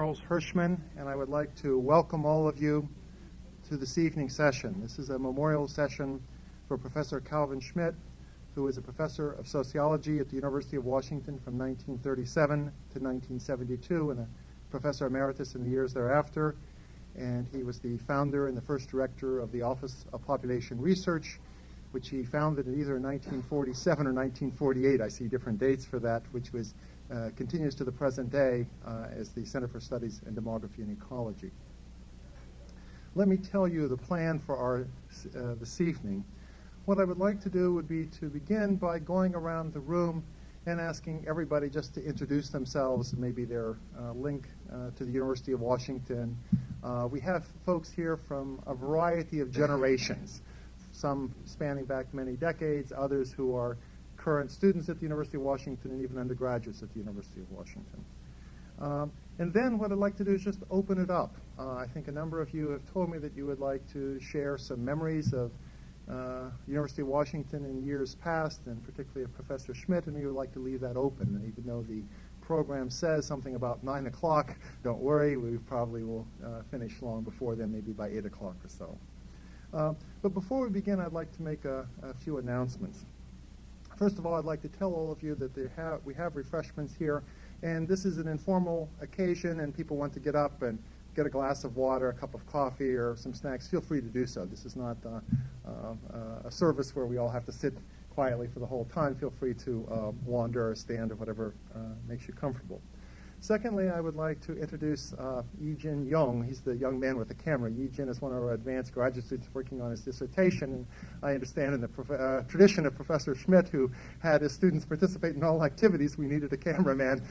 Charles Hirschman, and I would like to welcome all of you to this evening's session. This is a memorial session for Professor Calvin Schmid, who is a professor of sociology at the University of Washington from 1937 to 1972 and a professor emeritus in the years thereafter. And he was the founder and the first director of the Office of Population Research, which he founded in either 1947 or 1948. I see different dates for that, which was continues to the present day as the Center for Studies in Demography and Ecology. Let me tell you the plan for our this evening. What I would like to do would be to begin by going around the room and asking everybody just to introduce themselves, maybe their link to the University of Washington. We have folks here from a variety of generations, some spanning back many decades, others who are current students at the University of Washington, and even undergraduates at the University of Washington. And then what I'd like to do is just open it up. I think a number of you have told me that you would like to share some memories of University of Washington in years past, and particularly of Professor Schmid, and we would like to leave that open. And even though the program says something about 9 o'clock, don't worry, we probably will finish long before then, maybe by 8 o'clock or so. But before we begin, I'd like to make a few announcements. First of all, I'd like to tell all of you that we have refreshments here, and this is an informal occasion, and people want to get up and get a glass of water, a cup of coffee, or some snacks. Feel free to do so. This is not a service where we all have to sit quietly for the whole time. Feel free to wander or stand or whatever makes you comfortable. Secondly, I would like to introduce Yi-Jin Young. He's the young man with the camera. Yi-Jin is one of our advanced graduate students working on his dissertation, and I understand in the tradition of Professor Schmid, who had his students participate in all activities, we needed a cameraman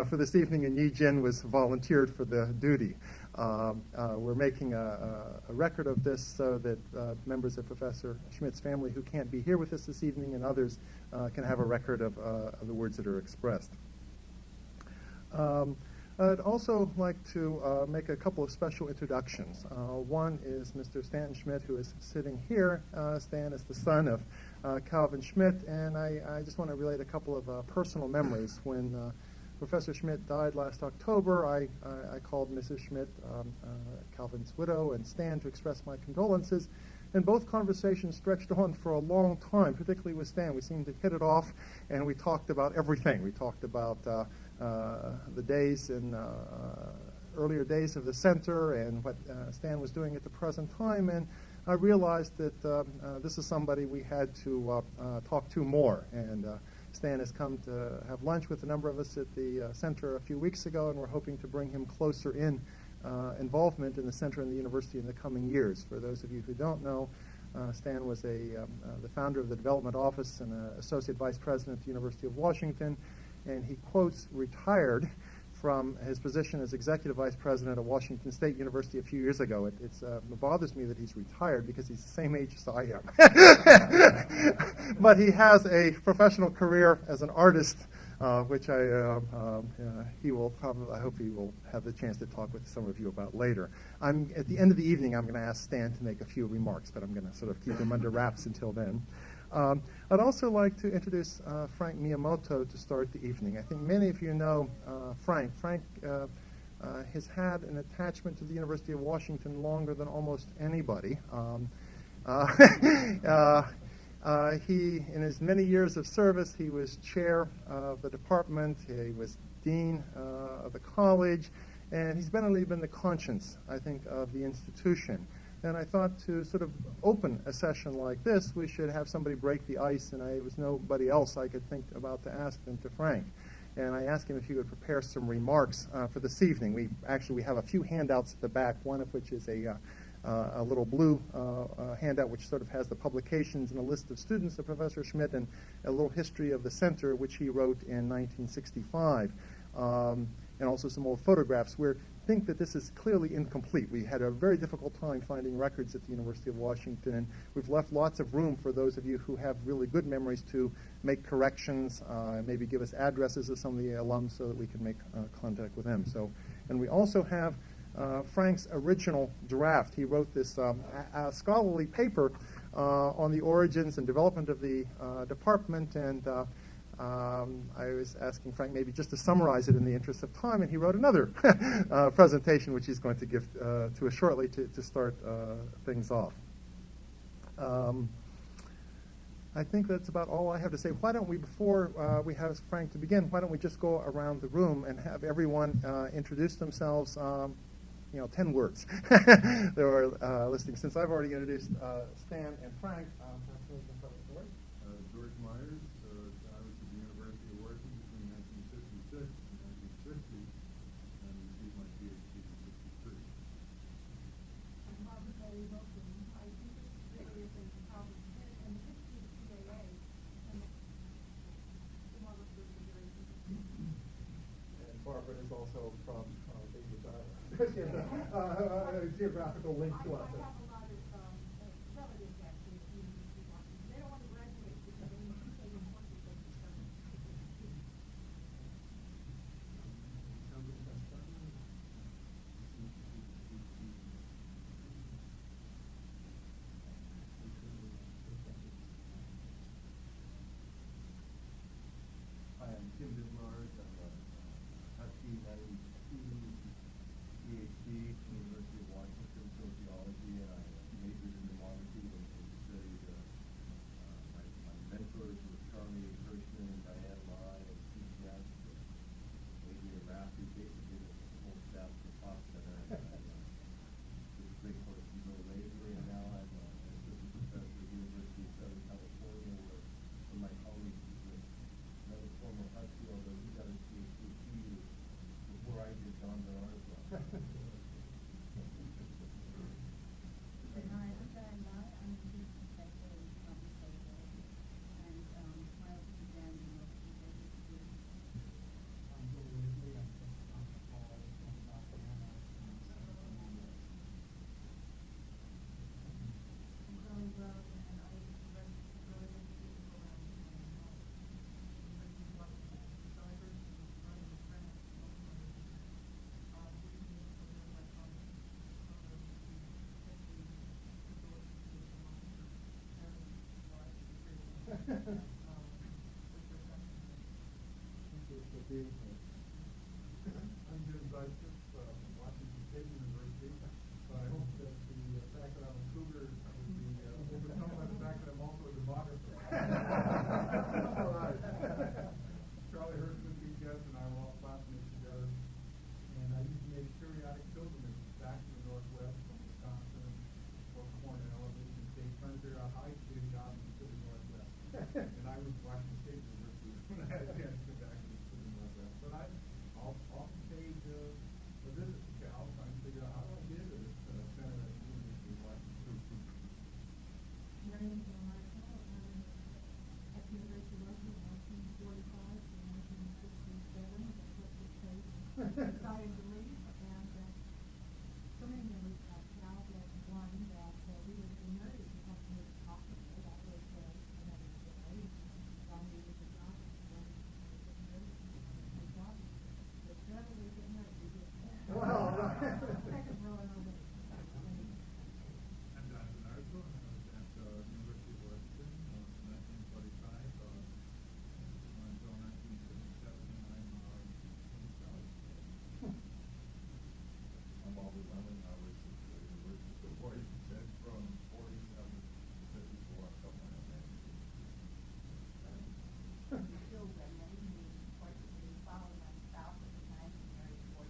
for this evening, and Yi-Jin was volunteered for the duty. We're making a record of this so that members of Professor Schmid's family who can't be here with us this evening and others can have a record of the words that are expressed. I'd also like to make a couple of special introductions. One is Mr. Stanton Schmid, who is sitting here. Stan is the son of Calvin Schmid, and I just want to relate a couple of personal memories. When Professor Schmid died last October, I called Mrs. Schmid, Calvin's widow, and Stan to express my condolences. And both conversations stretched on for a long time, particularly with Stan. We seemed to hit it off, and we talked about everything. We talked about the days and earlier days of the center and what Stan was doing at the present time. And I realized that this is somebody we had to talk to more. And Stan has come to have lunch with a number of us at the center a few weeks ago, and we're hoping to bring him closer in involvement in the center and the university in the coming years. For those of you who don't know, Stan was the founder of the development office and associate vice president at the University of Washington, and he quotes retired from his position as executive vice president at Washington State University a few years ago. It bothers me that he's retired because he's the same age as I am. But he has a professional career as an artist, which I hope he will have the chance to talk with some of you about later. At the end of the evening, I'm going to ask Stan to make a few remarks, but I'm going to sort of keep him under wraps until then. I'd also like to introduce Frank Miyamoto to start the evening. I think many of you know Frank. Frank has had an attachment to the University of Washington longer than almost anybody. He, in his many years of service, he was chair of the department, he was dean of the college, and he's really been the conscience, I think, of the institution. And I thought to sort of open a session like this, we should have somebody break the ice, and there was nobody else I could think about to ask than to Frank. And I asked him if he would prepare some remarks for this evening. We have a few handouts at the back, one of which is a little blue handout which sort of has the publications and a list of students of Professor Schmid and a little history of the center, which he wrote in 1965, and also some old photographs. We think that this is clearly incomplete. We had a very difficult time finding records at the University of Washington, and we've left lots of room for those of you who have really good memories to make corrections, maybe give us addresses of some of the alums so that we can make contact with them. And we also have Frank's original draft. He wrote this scholarly paper on the origins and development of the department, and I was asking Frank maybe just to summarize it in the interest of time, and he wrote another presentation, which he's going to give to us shortly to start things off. I think that's about all I have to say. Why don't we, before we have Frank to begin, why don't we just go around the room and have everyone introduce themselves, 10 words. They were listening. Since I've already introduced Stan and Frank, perhaps we can start with George. George Myers. I was at the University of Washington between 1956 and 1960, and received my PhD in 63. I'm Barbara Bailey Wilson. I teach various things in Calvin Schmid and the history of PAA and the model for the very And Barbara is also from Bainbridge Island. Geographical link to us. I have a lot of relatives actually at the University of Washington. They don't want to graduate because they need to stay in Washington. Hi, I'm Tim Bismarck. I'm a Husky 92 PhD from the University of Washington, sociology, and I majored in demography and studied my mentors were Charlie Hirschman and Diane Lai and Steve Grant, maybe a master's basically the whole staff at the Fox Center. This great course you know later, and now I'm an assistant professor at the University of Southern California, where one of my colleagues is another former Husky, although he got his PhD 2 years before I did John Bernard's one. Hi, I'm Diane Lai. I'm a chief professor in public sociology, and I also began in the institute. I'm Bill Ridley. I'm from Paul from Montana. I'm Chloe Rose, and I work for the Institute for I'm Jim Dyson from Washington State University. So I hope that the fact that I'm a cougar would be overcome by the fact that I'm also a demographer. All right. Charlie Hirschman, Pete Guest, and I were all classmates together. And I used to make periodic pilgrimages back to the Northwest from Wisconsin or Cornell, and Michigan State, trying to figure out how I could get a job in the Pacific Northwest. And I was Washington State University when I had a chance to get back to the Pacific Northwest. But I'll often paid a visit to Cal, trying to figure out how do I get into this center at the University of Washington. My name is Marshall. At the University of Washington, 1945 to 1967. That's what it decided to leave, and so many memories about Cal, but one that we were getting married and had to move to hospital. That was another day. John needed a job. But whenever we get married, we get married. Wow. Second row and over. I'm Jonathan Arzo, and I was at the University of Washington from 1945 until 1977, and I'm in South. I'm Albert Lemon. I was at the University of Washington from 47 to 54. I got my own name. Children, and he, of course, he followed my spouse at the time, he married in 41,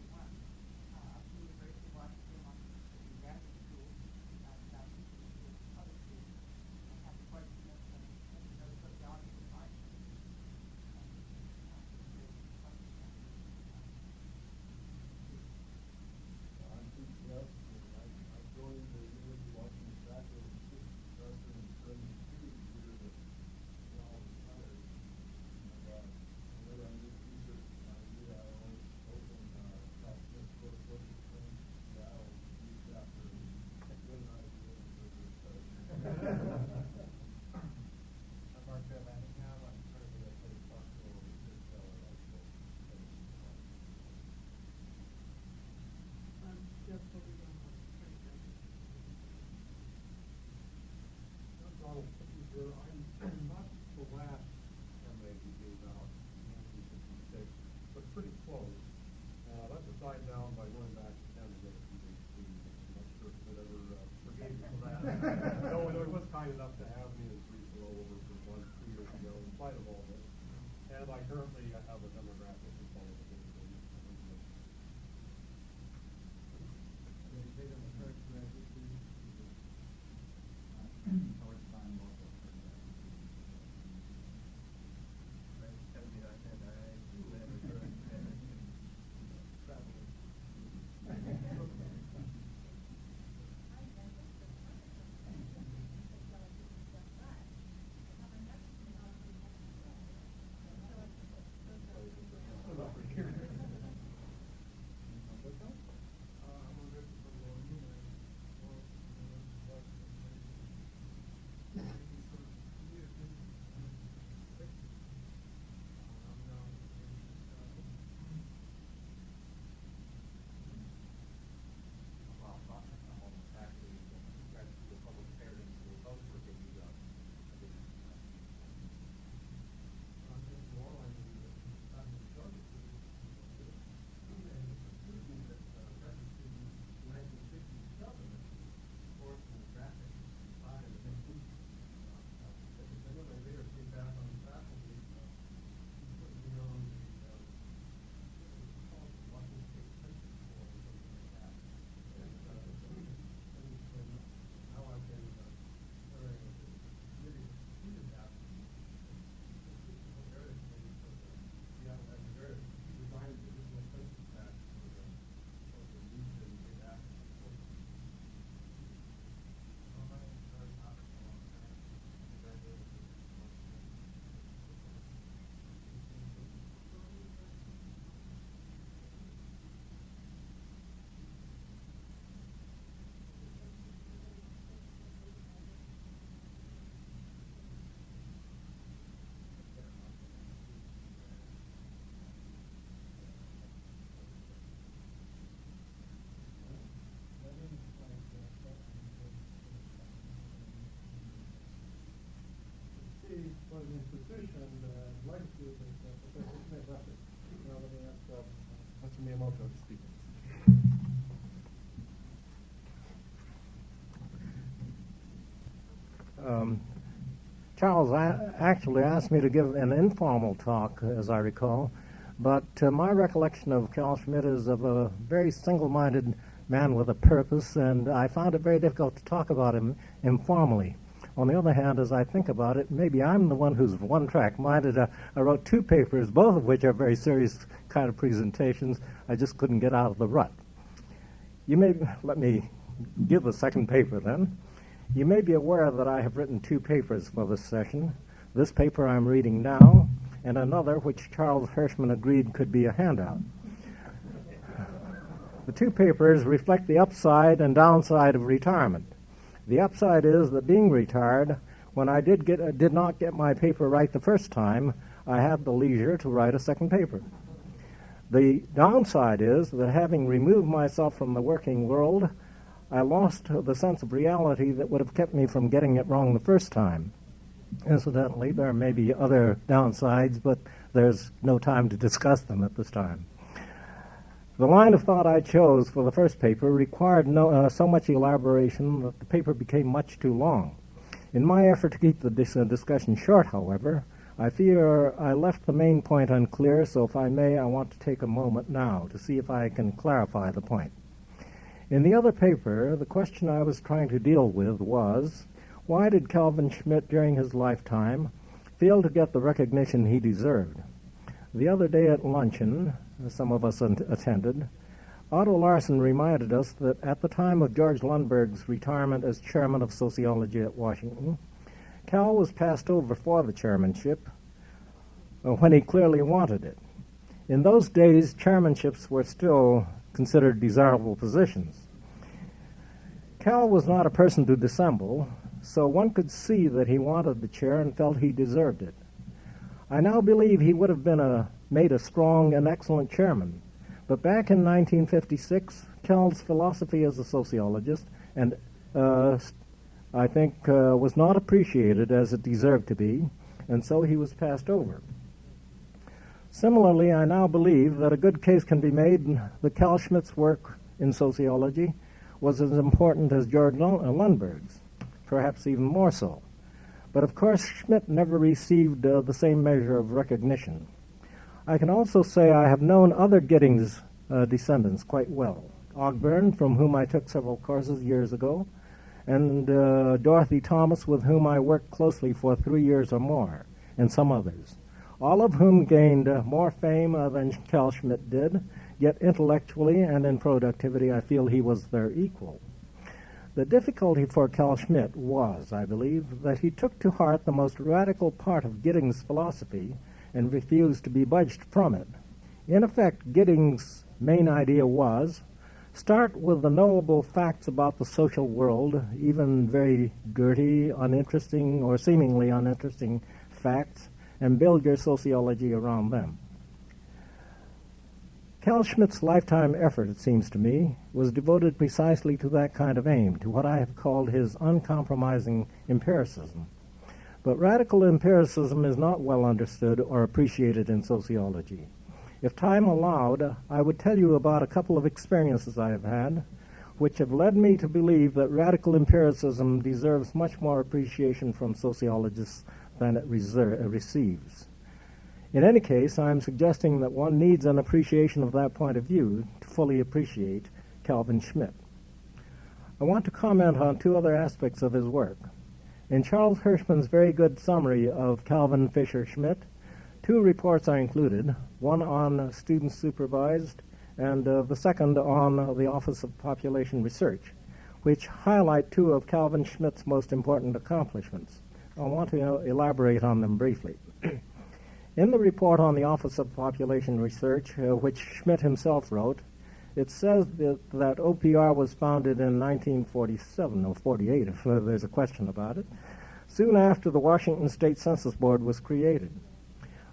up to the University of Washington, Washington Graduate School, Southeast School, Public School. I had the fortune of another sociology department. I'm Pete Guest, and I joined the University of Washington faculty as assistant professor in 72 years of all retired. And whenever I did research idea, I always open Cal Smith course books at Seattle each chapter and get an idea for this study. I'm Mark Van Lanningham. I'm currently a postdoctoral research fellow at the I'm Donald Peter. I'm not the last MA who gave out. close. That's a side down by going back to 10 to get a PhD. I'm not sure if it ever forgave me for that. No, it was kind enough to have me as brief over for 2 years ago, in spite of all this. And I currently have a demographic to follow the whole thing. Was an institution legacy that Professor Schmid left it. Now let me ask Mr. Miyamoto to speak. Charles actually asked me to give an informal talk, as I recall, but my recollection of Carl Schmid is of a very single-minded man with a purpose, and I found it very difficult to talk about him informally. On the other hand, as I think about it, maybe I'm the one who's one-track-minded. I wrote 2 papers, both of which are very serious kind of presentations. I just couldn't get out of the rut. You may let me give the second paper then. You may be aware that I have written 2 papers for this session. This paper I'm reading now, and another which Charles Hirschman agreed could be a handout. The 2 papers reflect the upside and downside of retirement. The upside is that being retired, when I did not get my paper right the first time, I had the leisure to write a second paper. The downside is that having removed myself from the working world, I lost the sense of reality that would have kept me from getting it wrong the first time. Incidentally, there may be other downsides, but there's no time to discuss them at this time. The line of thought I chose for the first paper required so much elaboration that the paper became much too long. In my effort to keep the discussion short, however, I fear I left the main point unclear, so if I may, I want to take a moment now to see if I can clarify the point. In the other paper, the question I was trying to deal with was, why did Calvin Schmid during his lifetime fail to get the recognition he deserved? The other day at luncheon, some of us attended, Otto Larsen reminded us that at the time of George Lundberg's retirement as chairman of sociology at Washington, Cal was passed over for the chairmanship when he clearly wanted it. In those days, chairmanships were still considered desirable positions. Cal was not a person to dissemble, so one could see that he wanted the chair and felt he deserved it. I now believe he would have made a strong and excellent chairman, but back in 1956, Cal's philosophy as a sociologist and I think was not appreciated as it deserved to be, and so he was passed over. Similarly, I now believe that a good case can be made that Carl Schmidt's work in sociology was as important as George Lundberg's, perhaps even more so. But of course, Schmid never received the same measure of recognition. I can also say I have known other Giddings descendants quite well. Ogburn, from whom I took several courses years ago, and Dorothy Thomas, with whom I worked closely for 3 years or more, and some others, all of whom gained more fame than Carl Schmid did, yet intellectually and in productivity I feel he was their equal. The difficulty for Carl Schmid was, I believe, that he took to heart the most radical part of Giddings' philosophy and refused to be budged from it. In effect, Giddings' main idea was, start with the knowable facts about the social world, even very dirty, uninteresting, or seemingly uninteresting facts, and build your sociology around them. Carl Schmidt's lifetime effort, it seems to me, was devoted precisely to that kind of aim, to what I have called his uncompromising empiricism. But radical empiricism is not well understood or appreciated in sociology. If time allowed, I would tell you about a couple of experiences I have had, which have led me to believe that radical empiricism deserves much more appreciation from sociologists than it receives. In any case, I am suggesting that one needs an appreciation of that point of view to fully appreciate Calvin Schmid. I want to comment on two other aspects of his work. In Charles Hirschman's very good summary of Calvin Fisher Schmid, two reports are included, one on students supervised and the second on the Office of Population Research, which highlight two of Calvin Schmidt's most important accomplishments. I want to elaborate on them briefly. In the report on the Office of Population Research, which Schmid himself wrote, it says that OPR was founded in 1947, or 48, if there's a question about it, soon after the Washington State Census Board was created.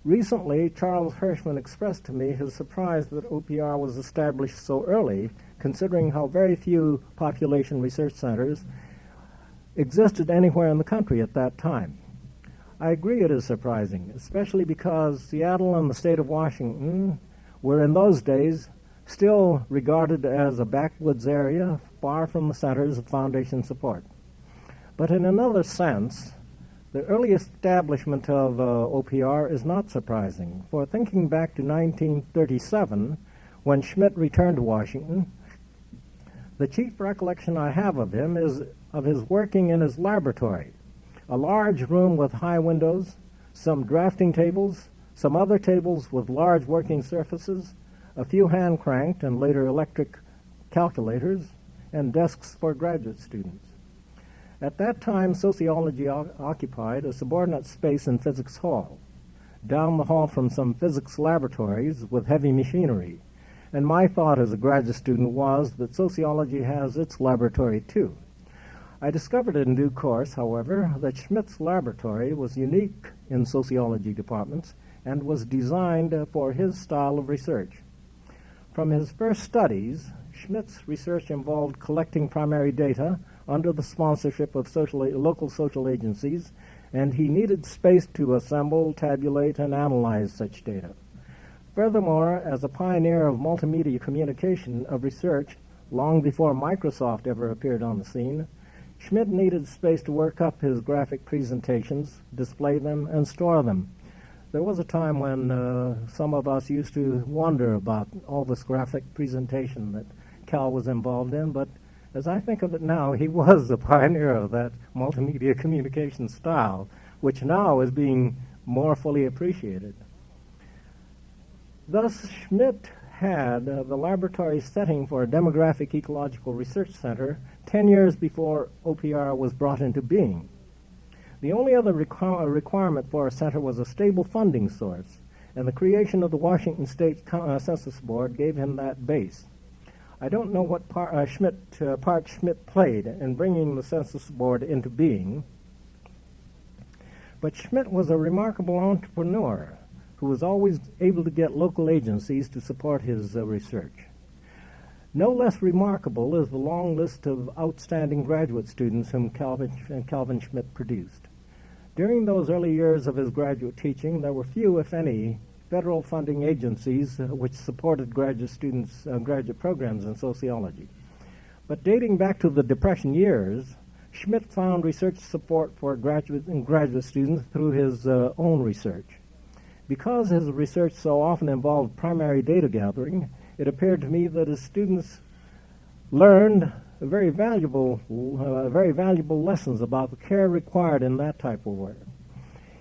Recently, Charles Hirschman expressed to me his surprise that OPR was established so early, considering how very few population research centers existed anywhere in the country at that time. I agree it is surprising, especially because Seattle and the state of Washington were in those days still regarded as a backwoods area far from the centers of foundation support. But in another sense, the early establishment of OPR is not surprising, for thinking back to 1937, when Schmid returned to Washington, the chief recollection I have of him is of his working in his laboratory, a large room with high windows, some drafting tables, some other tables with large working surfaces, a few hand-cranked and later electric calculators, and desks for graduate students. At that time, sociology occupied a subordinate space in Physics Hall, down the hall from some physics laboratories with heavy machinery. And my thought as a graduate student was that sociology has its laboratory too. I discovered in due course, however, that Schmidt's laboratory was unique in sociology departments and was designed for his style of research. From his first studies, Schmidt's research involved collecting primary data under the sponsorship of local social agencies, and he needed space to assemble, tabulate, and analyze such data. Furthermore, as a pioneer of multimedia communication of research long before Microsoft ever appeared on the scene, Schmid needed space to work up his graphic presentations, display them, and store them. There was a time when some of us used to wonder about all this graphic presentation that Cal was involved in, but as I think of it now, he was the pioneer of that multimedia communication style, which now is being more fully appreciated. Thus, Schmid had the laboratory setting for a demographic ecological research center 10 years before OPR was brought into being. The only other requirement for a center was a stable funding source, and the creation of the Washington State Census Board gave him that base. I don't know what part Schmid played in bringing the Census Board into being, but Schmid was a remarkable entrepreneur who was always able to get local agencies to support his research. No less remarkable is the long list of outstanding graduate students whom Calvin Schmid produced. During those early years of his graduate teaching, there were few, if any, federal funding agencies which supported graduate programs in sociology. But dating back to the Depression years, Schmid found research support for graduate students through his own research. Because his research so often involved primary data gathering, it appeared to me that his students learned very valuable lessons about the care required in that type of work.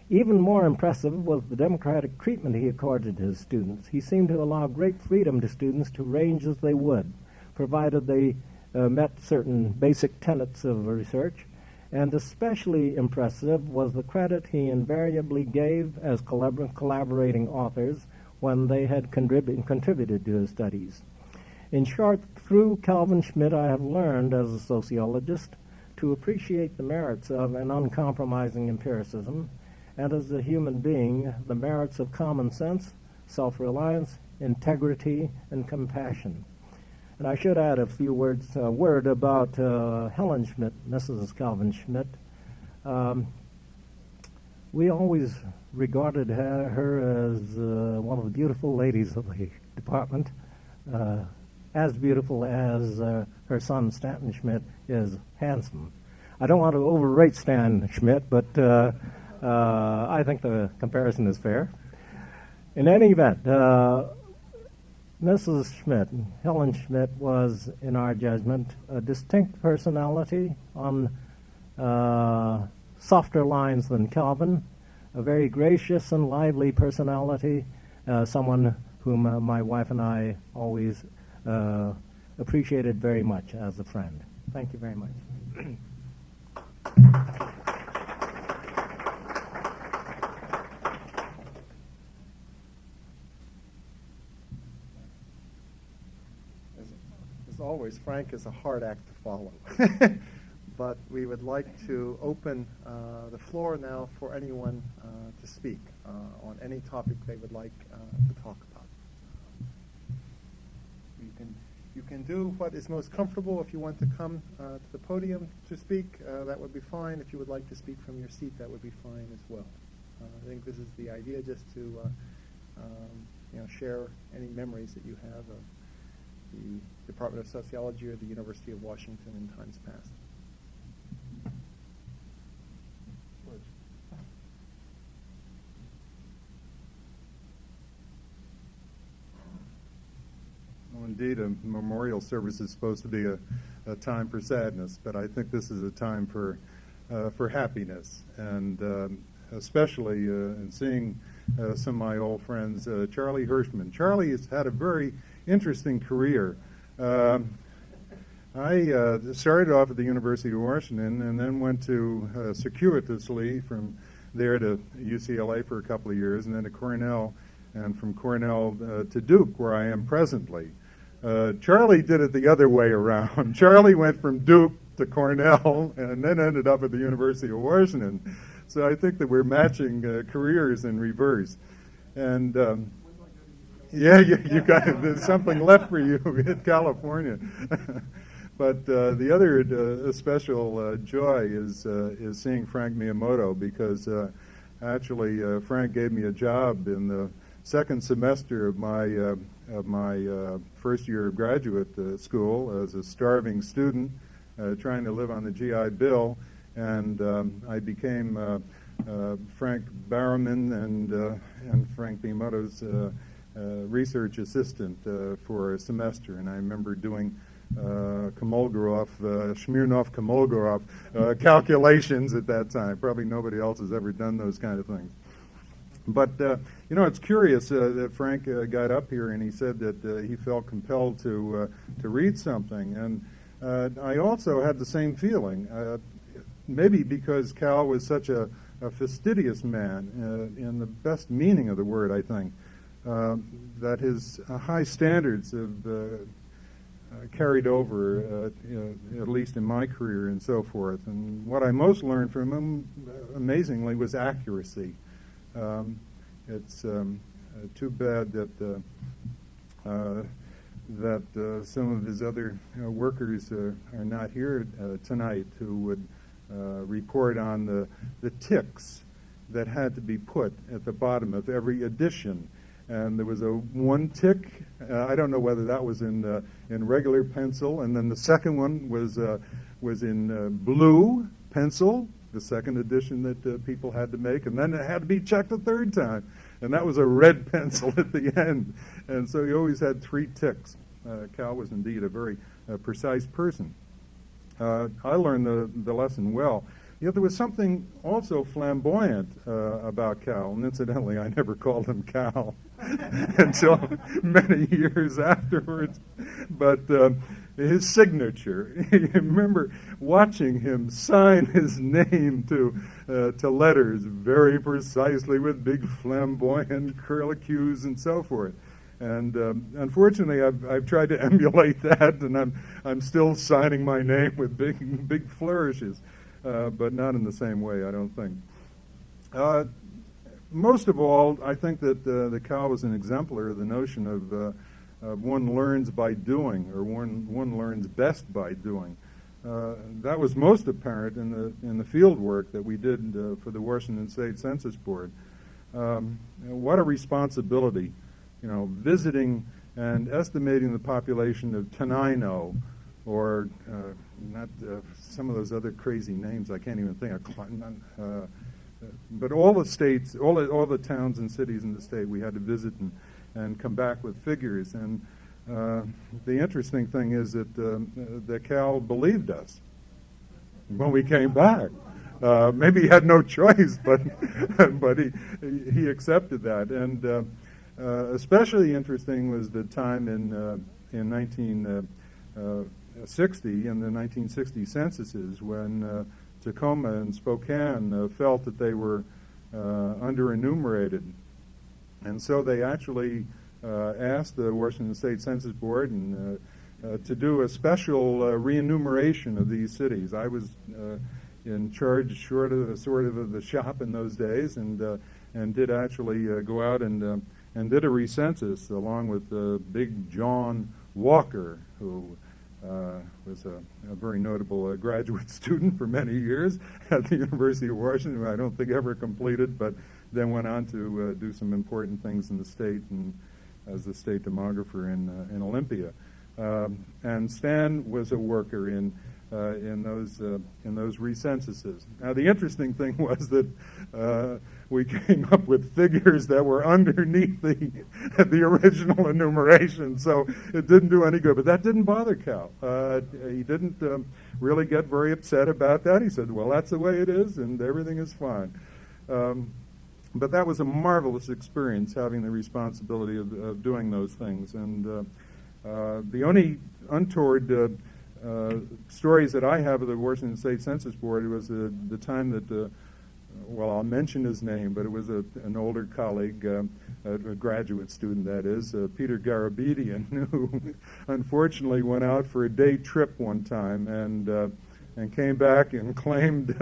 Even more impressive was the democratic treatment he accorded his students. He seemed to allow great freedom to students to range as they would, provided they met certain basic tenets of research. And especially impressive was the credit he invariably gave as collaborating authors when they had contributed to his studies. In short, through Calvin Schmid, I have learned as a sociologist to appreciate the merits of an uncompromising empiricism, and as a human being, the merits of common sense, self-reliance, integrity, and compassion. And I should add a few words, about Helen Schmid, Mrs. Calvin Schmid. We always regarded her as one of the beautiful ladies of the department, as beautiful as her son Stanton Schmid is handsome. I don't want to overrate Stan Schmid, but I think the comparison is fair. In any event, Mrs. Schmid, Helen Schmid, was, in our judgment, a distinct personality on softer lines than Calvin, a very gracious and lively personality, someone whom my wife and I always appreciated very much as a friend. Thank you very much. As always, Frank is a hard act to follow. But we would like to open the floor now for anyone to speak on any topic they would like to talk about. You can do what is most comfortable. If you want to come to the podium to speak, that would be fine. If you would like to speak from your seat, that would be fine as well. I think this is the idea, just to share any memories that you have of the Department of Sociology or the University of Washington in times past. Well, indeed, a memorial service is supposed to be a time for sadness, but I think this is a time for happiness, and especially in seeing some of my old friends, Charlie Hirschman. Charlie has had a very interesting career. I started off at the University of Washington and then went to circuitously from there to UCLA for a couple of years, and then to Cornell, and from Cornell to Duke, where I am presently. Charlie did it the other way around. Charlie went from Duke to Cornell and then ended up at the University of Washington. So I think that we're matching careers in reverse. And yeah, you got it. There's something left for you in California. But the other special joy is seeing Frank Miyamoto, because actually Frank gave me a job in the second semester of my first year of graduate school as a starving student trying to live on the GI Bill, and I became Frank Barrowman and Frank Miyamoto's research assistant for a semester, and I remember doing Smirnov-Kolmogorov calculations at that time. Probably nobody else has ever done those kind of things. But, it's curious that Frank got up here and he said that he felt compelled to read something. And I also had the same feeling, maybe because Cal was such a fastidious man, in the best meaning of the word, I think, that his high standards have carried over, at least in my career and so forth. And what I most learned from him, amazingly, was accuracy. It's too bad that some of his other workers are not here tonight, who would report on the ticks that had to be put at the bottom of every edition. and there was a one tick. I don't know whether that was in regular pencil, and then the second one was in blue pencil, the second edition that people had to make, and then it had to be checked a third time, and that was a red pencil at the end, and so you always had 3 ticks. Cal was indeed a very precise person. I learned the lesson well. Yet there was something also flamboyant about Cal, and incidentally, I never called him Cal until many years afterwards. But his signature, you remember watching him sign his name to letters very precisely with big flamboyant curlicues and so forth. And unfortunately, I've tried to emulate that, and I'm still signing my name with big flourishes. But not in the same way, I don't think. Most of all, I think that the Cal was an exemplar of the notion of one learns by doing, or one learns best by doing. That was most apparent in the field work that we did for the Washington State Census Board. What a responsibility, visiting and estimating the population of Tenino, or some of those other crazy names I can't even think of. But all the states, all the towns and cities in the state, we had to visit and come back with figures. And the interesting thing is that Cal believed us when we came back. Maybe he had no choice, but he accepted that. And especially interesting was the time in 1960, in the 1960 censuses, when Tacoma and Spokane felt that they were under-enumerated. And so they actually asked the Washington State Census Board to do a special re-enumeration of these cities. I was in charge sort of the shop in those days, and did actually go out and did a recensus along with Big John Walker, who was a very notable graduate student for many years at the University of Washington, who I don't think ever completed, but then went on to do some important things in the state and as the state demographer in Olympia. And Stan was a worker in those recensuses. Now, the interesting thing was that we came up with figures that were underneath the original enumeration, so it didn't do any good. But that didn't bother Cal. He didn't really get very upset about that. He said, well, that's the way it is, and everything is fine. But that was a marvelous experience, having the responsibility of doing those things. And the only untoward stories that I have of the Washington State Census Board was the time that, well, I'll mention his name, but it was an older colleague, a graduate student, that is, Peter Garabedian, who unfortunately went out for a day trip one time and came back and claimed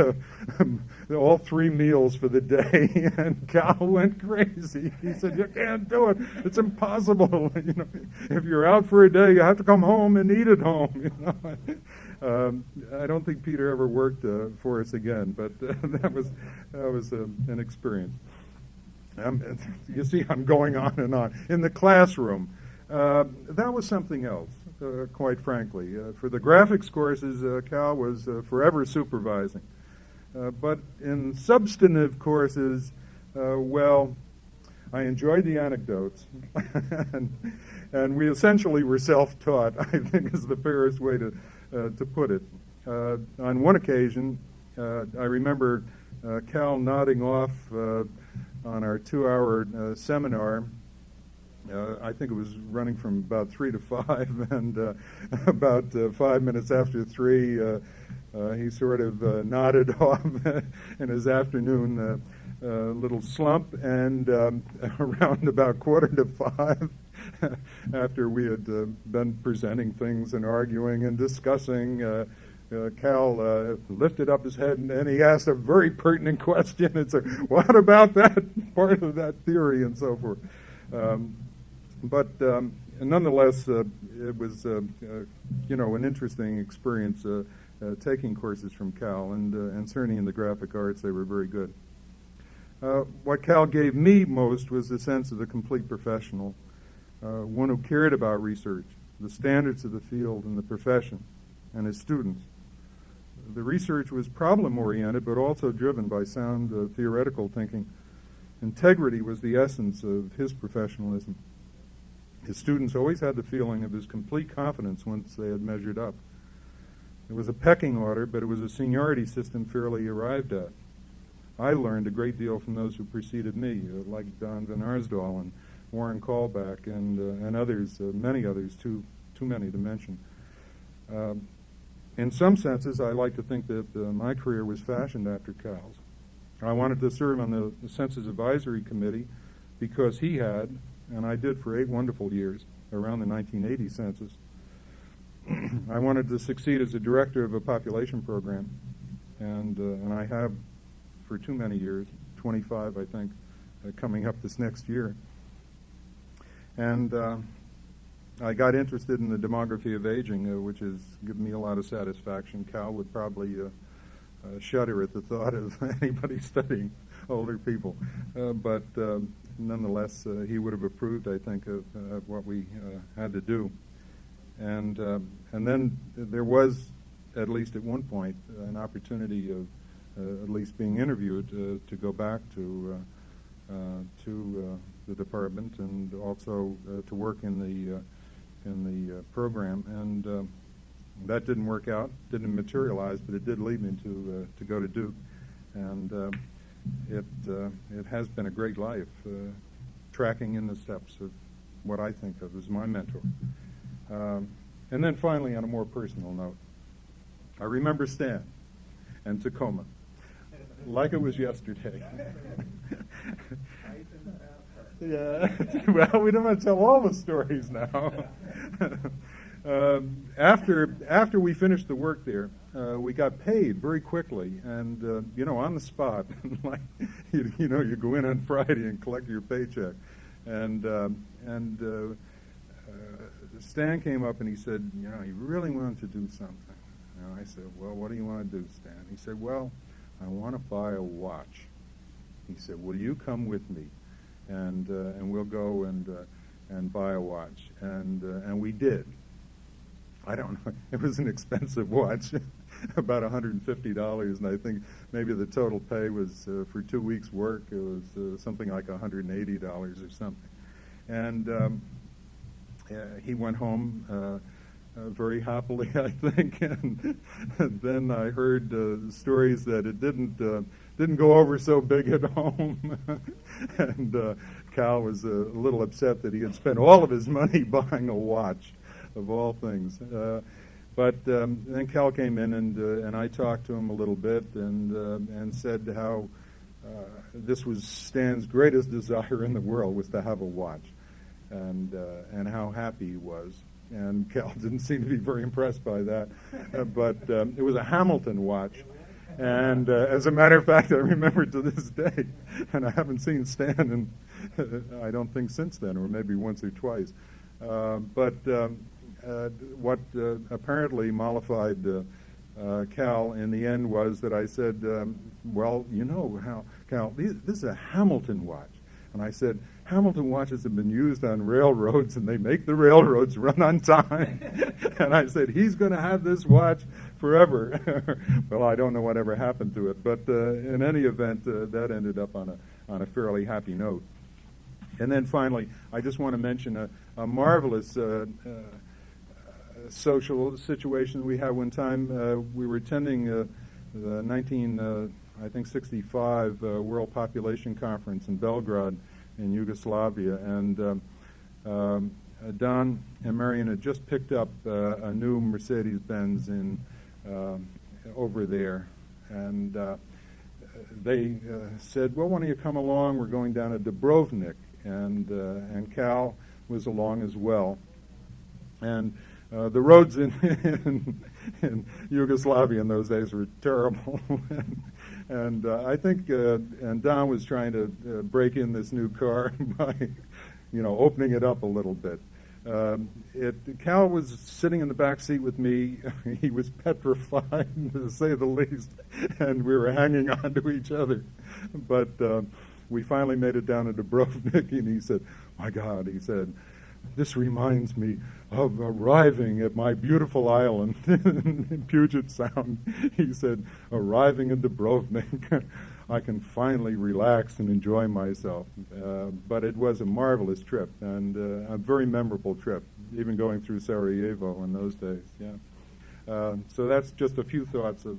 all 3 meals for the day, and Cal went crazy. He said, "You can't do it. It's impossible. If you're out for a day, you have to come home and eat at home." I don't think Peter ever worked for us again, but that was an experience. You see, I'm going on and on. In the classroom, that was something else. Quite frankly. For the graphics courses, Cal was forever supervising. But in substantive courses, well, I enjoyed the anecdotes, and we essentially were self-taught, I think is the fairest way to put it. On one occasion, I remember Cal nodding off on our 2-hour seminar. I think it was running from about 3 to 5, and about 5 minutes after 3, he sort of nodded off in his afternoon little slump, and around about 4:45, after we had been presenting things and arguing and discussing, Cal lifted up his head and he asked a very pertinent question. It's what about that part of that theory and so forth. But nonetheless, it was an interesting experience taking courses from Cal, and certainly in the graphic arts they were very good. What Cal gave me most was the sense of the complete professional, one who cared about research, the standards of the field and the profession, and his students. The research was problem-oriented, but also driven by sound theoretical thinking. Integrity was the essence of his professionalism. His students always had the feeling of his complete confidence once they had measured up. It was a pecking order, but it was a seniority system fairly arrived at. I learned a great deal from those who preceded me, like Don Van Arsdal and Warren Callback and others, many others, too many to mention. In some senses, I like to think that my career was fashioned after Cal's. I wanted to serve on the Census Advisory Committee because he had, and I did for 8 wonderful years, around the 1980 census. I wanted to succeed as a director of a population program, and I have for too many years, 25, I think, coming up this next year. And I got interested in the demography of aging, which has given me a lot of satisfaction. Cal would probably shudder at the thought of anybody studying older people. But nonetheless, he would have approved, I think, of what we had to do. And then there was, at least at one point, an opportunity of at least being interviewed to go back to the department and also to work in the program. And that didn't work out, didn't materialize, but it did lead me to go to Duke. And it has been a great life, tracking in the steps of what I think of as my mentor. And then finally, on a more personal note, I remember Stan and Tacoma like it was yesterday. Yeah. Well, we don't want to tell all the stories now. After we finished the work there, we got paid very quickly, and on the spot. Like you go in on Friday and collect your paycheck, and Stan came up and he said, he really wanted to do something. And I said, well, what do you want to do, Stan? He said, well, I want to buy a watch. He said, will you come with me? And we'll go and buy a watch. And we did. I don't know. It was an expensive watch, about $150, and I think maybe the total pay was for 2 weeks' work. It was something like $180 or something. And he went home very happily, I think. And then I heard stories that it didn't go over so big at home. And Cal was a little upset that he had spent all of his money buying a watch, of all things. But then Cal came in, and I talked to him a little bit and said how this was Stan's greatest desire in the world, was to have a watch, and how happy he was. And Cal didn't seem to be very impressed by that. But it was a Hamilton watch. And as a matter of fact, I remember to this day, and I haven't seen Stan I don't think since then, or maybe once or twice. But what apparently mollified Cal in the end was that I said, well, Cal, this is a Hamilton watch. And I said, Hamilton watches have been used on railroads, and they make the railroads run on time. And I said, he's going to have this watch forever. Well, I don't know whatever happened to it, but in any event, that ended up on a fairly happy note. And then finally, I just want to mention a marvelous social situation we had one time. We were attending the 1965 World Population Conference in Belgrade in Yugoslavia, and Don and Marion had just picked up a new Mercedes-Benz over there, and they said, well, why don't you come along? We're going down to Dubrovnik, and Cal was along as well. And the roads in Yugoslavia in those days were terrible. And I think and Don was trying to break in this new car by, opening it up a little bit. Cal was sitting in the back seat with me. He was petrified, to say the least, and we were hanging on to each other. But we finally made it down to Dubrovnik, and he said, "My God," he said, "this reminds me of arriving at my beautiful island in Puget Sound." He said, "Arriving in Dubrovnik, I can finally relax and enjoy myself." But it was a marvelous trip and a very memorable trip, even going through Sarajevo in those days. Yeah. So that's just a few thoughts of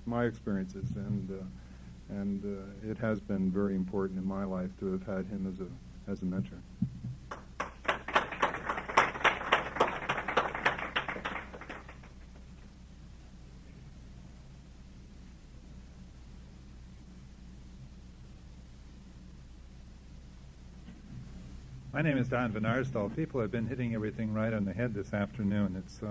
my experiences, and it has been very important in my life to have had him as a mentor. My name is Don Van Arsdal. People have been hitting everything right on the head this afternoon. It's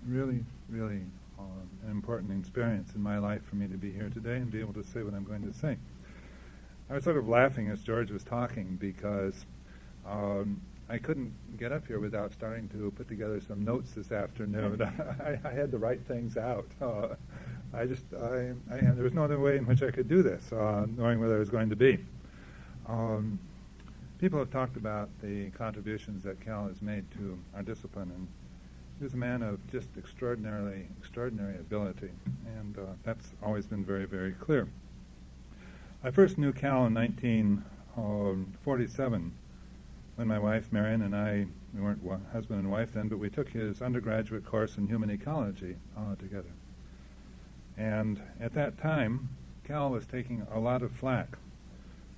really, really an important experience in my life for me to be here today and be able to say what I'm going to say. I was sort of laughing as George was talking because I couldn't get up here without starting to put together some notes this afternoon. I had to write things out. There was no other way in which I could do this, knowing where I was going to be. People have talked about the contributions that Cal has made to our discipline, and he was a man of just extraordinary ability, and that's always been very, very clear. I first knew Cal in 1947 when my wife Marion and I, we weren't husband and wife then, but we took his undergraduate course in human ecology together. And at that time, Cal was taking a lot of flack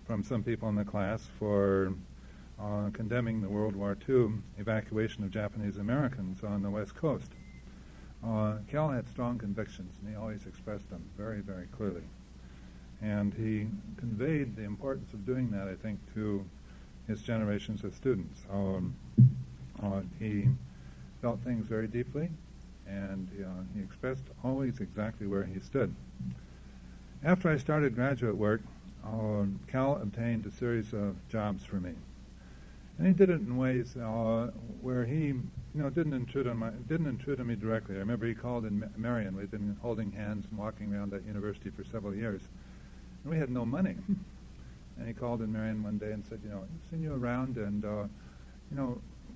from some people in the class for condemning the World War II evacuation of Japanese Americans on the West Coast. Cal had strong convictions, and he always expressed them very, very clearly. And he conveyed the importance of doing that, I think, to his generations of students. He felt things very deeply, and he expressed always exactly where he stood. After I started graduate work, Cal obtained a series of jobs for me, and he did it in ways where he, didn't intrude on me directly. I remember he called in Marion. We'd been holding hands and walking around that university for several years, and we had no money. And he called in Marion one day and said, "I've seen you around, and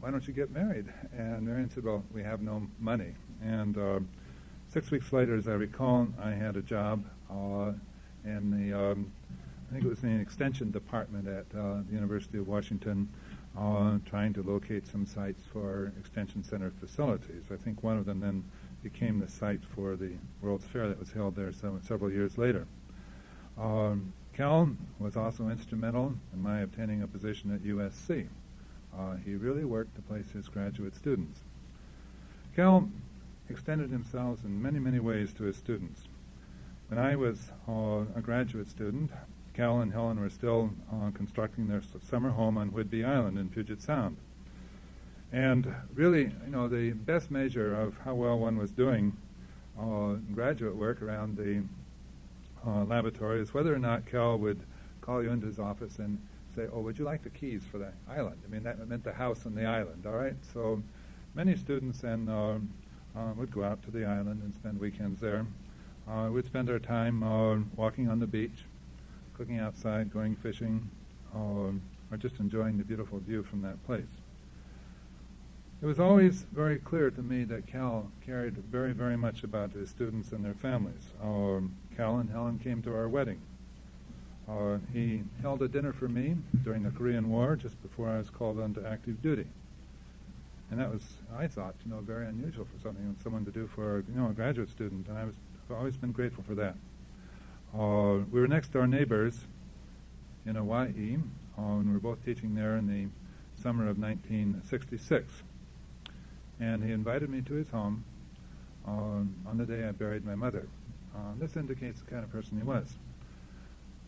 why don't you get married?" And Marion said, "Well, we have no money." And 6 weeks later, as I recall, I had a job in the I think it was in the extension department at the University of Washington, trying to locate some sites for extension center facilities. I think one of them then became the site for the World's Fair that was held there several years later. Cal was also instrumental in my obtaining a position at USC. He really worked to place his graduate students. Cal extended himself in many, many ways to his students. When I was a graduate student, Cal and Helen were still constructing their summer home on Whidbey Island in Puget Sound. And really, the best measure of how well one was doing graduate work around the laboratory is whether or not Cal would call you into his office and say, "Oh, would you like the keys for the island?" I mean, that meant the house on the island, all right? So many students then would go out to the island and spend weekends there. We'd spend our time walking on the beach, cooking outside, going fishing, or just enjoying the beautiful view from that place. It was always very clear to me that Cal cared very, very much about his students and their families. Cal and Helen came to our wedding. He held a dinner for me during the Korean War just before I was called onto active duty. And that was, I thought, very unusual for someone to do for a graduate student, and I've always been grateful for that. We were next door neighbors in Hawaii, and we were both teaching there in the summer of 1966. And he invited me to his home on the day I buried my mother. This indicates the kind of person he was.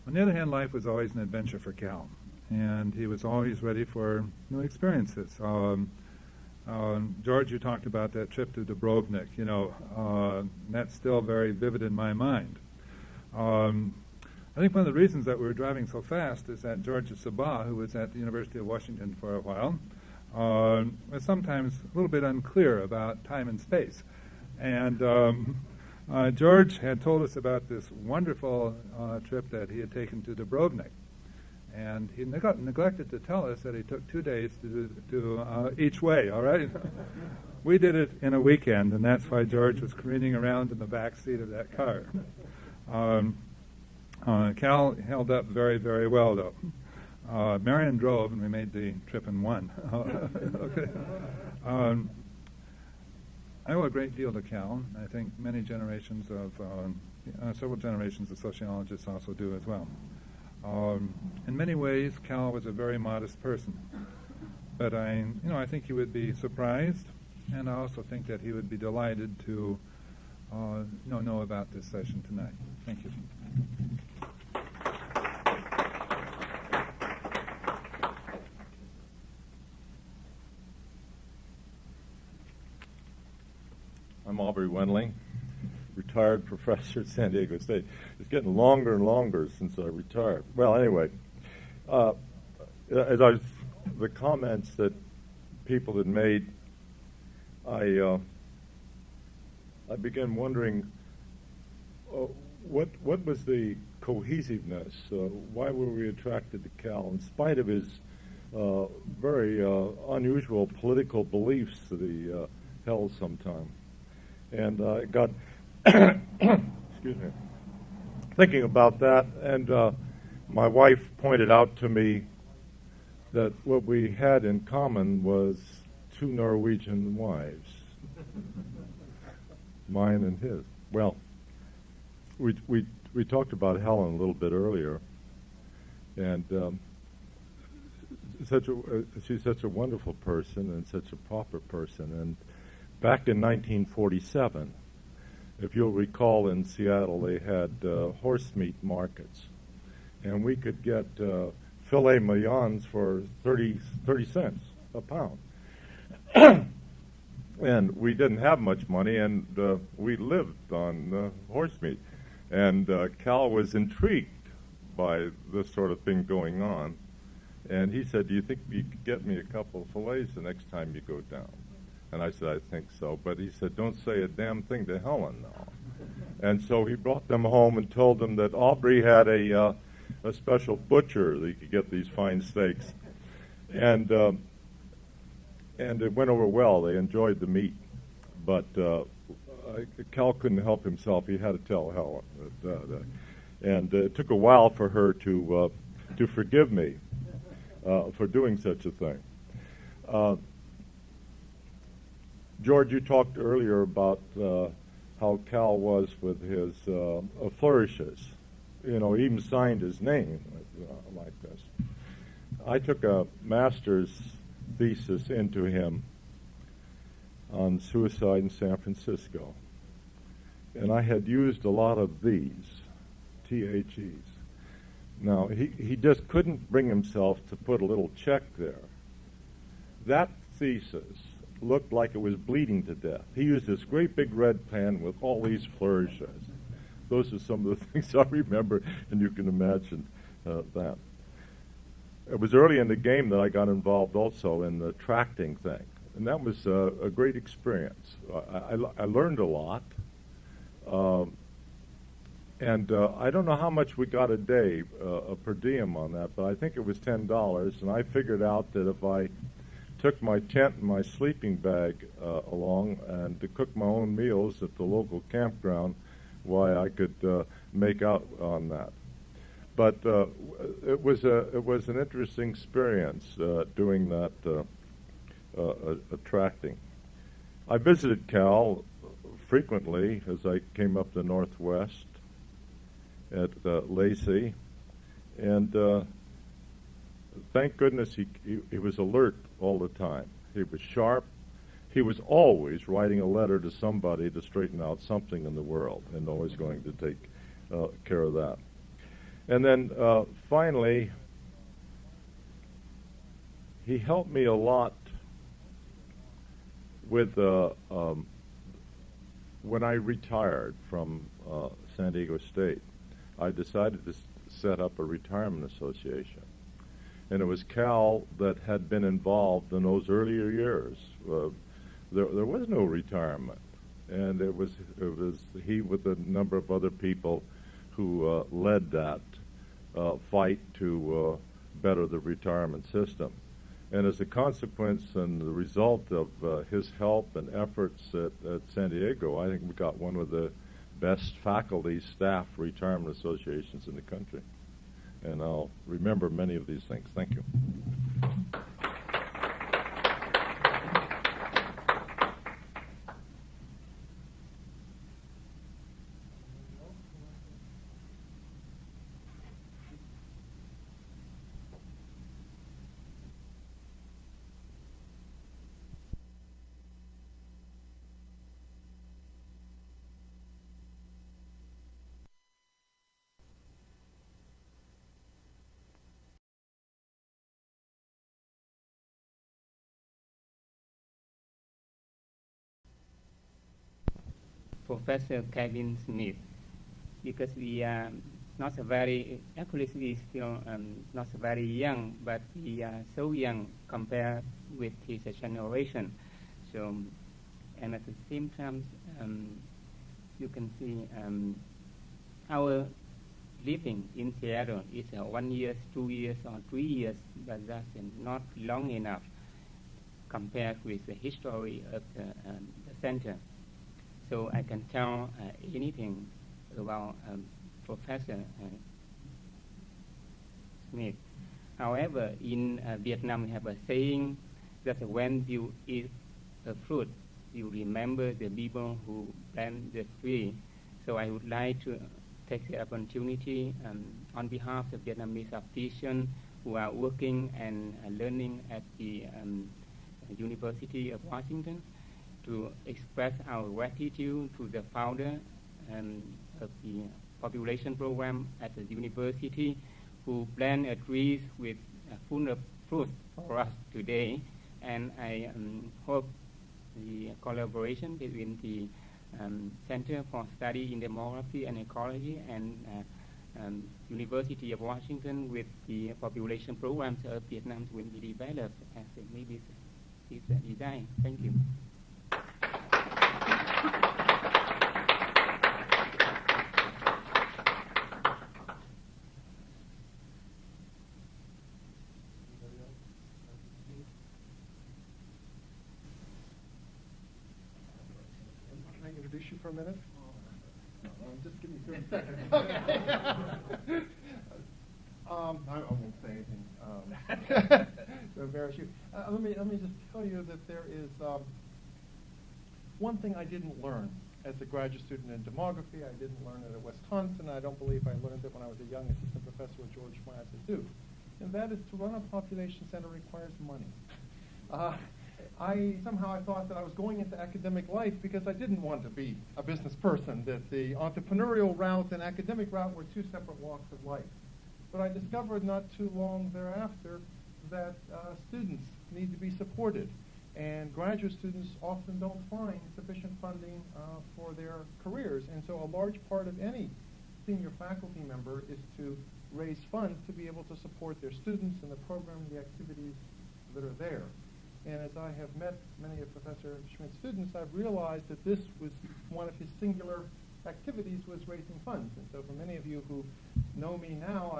On the other hand, life was always an adventure for Cal, and he was always ready for new experiences. George, you talked about that trip to Dubrovnik, that's still very vivid in my mind. I think one of the reasons that we were driving so fast is that George Sabah, who was at the University of Washington for a while, was sometimes a little bit unclear about time and space. And George had told us about this wonderful trip that he had taken to Dubrovnik. And he neglected to tell us that he took 2 days to do each way, all right? We did it in a weekend, and that's why George was careening around in the back seat of that car. Cal held up very, very well, though. Marion drove, and we made the trip in one. Okay. I owe a great deal to Cal. I think many generations of, several generations of sociologists also do as well. In many ways, Cal was a very modest person, but I think he would be surprised, and I also think that he would be delighted to know about this session tonight. Thank you. I'm Aubrey Wendling, retired professor at San Diego State. It's getting longer and longer since I retired. Well, anyway, the comments that people had made, I began wondering what was the cohesiveness? Why were we attracted to Cal in spite of his very unusual political beliefs that he held sometime? And I got excuse me, thinking about that, and my wife pointed out to me that what we had in common was 2 Norwegian wives, mine and his. Well, we talked about Helen a little bit earlier, and she's such a wonderful person and such a proper person. And back in 1947, if you'll recall, in Seattle they had horse meat markets, and we could get filet mignons for 30 cents a pound. And we didn't have much money, and we lived on horse meat. And Cal was intrigued by this sort of thing going on, and he said, "Do you think you could get me a couple of fillets the next time you go down?" And I said, "I think so." But he said, "Don't say a damn thing to Helen now." And so he brought them home and told them that Aubrey had a special butcher that he could get these fine steaks. And it went over well. They enjoyed the meat. But Cal couldn't help himself. He had to tell Helen. And it took a while for her to forgive me for doing such a thing. George, you talked earlier about how Cal was with his flourishes. He even signed his name like this. I took a master's thesis into him on suicide in San Francisco, and I had used a lot of these, THEs. Now, he just couldn't bring himself to put a little check there. That thesis looked like it was bleeding to death. He used this great big red pen with all these flourishes. Those are some of the things I remember, and you can imagine that. It was early in the game that I got involved also in the tracting thing, and that was a great experience. I learned a lot, and I don't know how much we got a day per diem on that, but I think it was $10, and I figured out that if I took my tent and my sleeping bag along and to cook my own meals at the local campground, why I could make out on that. But it was an interesting experience doing that attracting. I visited Cal frequently as I came up the Northwest at Lacey, and thank goodness he was alert all the time. He was sharp. He was always writing a letter to somebody to straighten out something in the world, and always going to take care of that. And then finally, he helped me a lot with when I retired from San Diego State. I decided to set up a retirement association. And it was Cal that had been involved in those earlier years. There was no retirement, and it was he with a number of other people who led that fight to better the retirement system. And as a consequence and the result of his help and efforts at San Diego, I think we got one of the best faculty staff retirement associations in the country. And I'll remember many of these things. Thank you. Professor Kevin Schmid, because we are not very, actually we still not very young, but we are so young compared with his generation. So, and at the same time, you can see our living in Seattle is 1 year, 2 years, or 3 years, but that's not long enough compared with the history of the center. So I can tell anything about Professor Schmid. However, in Vietnam we have a saying that when you eat a fruit, you remember the people who plant the tree. So I would like to take the opportunity on behalf of Vietnamese officials who are working and learning at the University of Washington to express our gratitude to the founder of the population program at the university who planted trees with full of fruit for us today. And I hope the collaboration between the Center for Study in Demography and Ecology and University of Washington with the population programs of Vietnam will be developed as maybe is designed. Thank you. Can I introduce you for a minute? No, just give me 30 seconds. Okay. I won't say anything to embarrass you. Let me just tell you that there is one thing I didn't learn as a graduate student in demography. I didn't learn it at Wisconsin. I don't believe I learned it when I was a young assistant professor at George Schmid at Duke. And that is to run a population center requires money. I thought that I was going into academic life because I didn't want to be a business person, that the entrepreneurial route and academic route were two separate walks of life. But I discovered not too long thereafter that students need to be supported, and graduate students often don't find sufficient funding for their careers. And so a large part of any senior faculty member is to raise funds to be able to support their students and the program and the activities that are there. And as I have met many of Professor Schmid's students, I've realized that this was one of his singular activities, was raising funds. And so for many of you who know me now,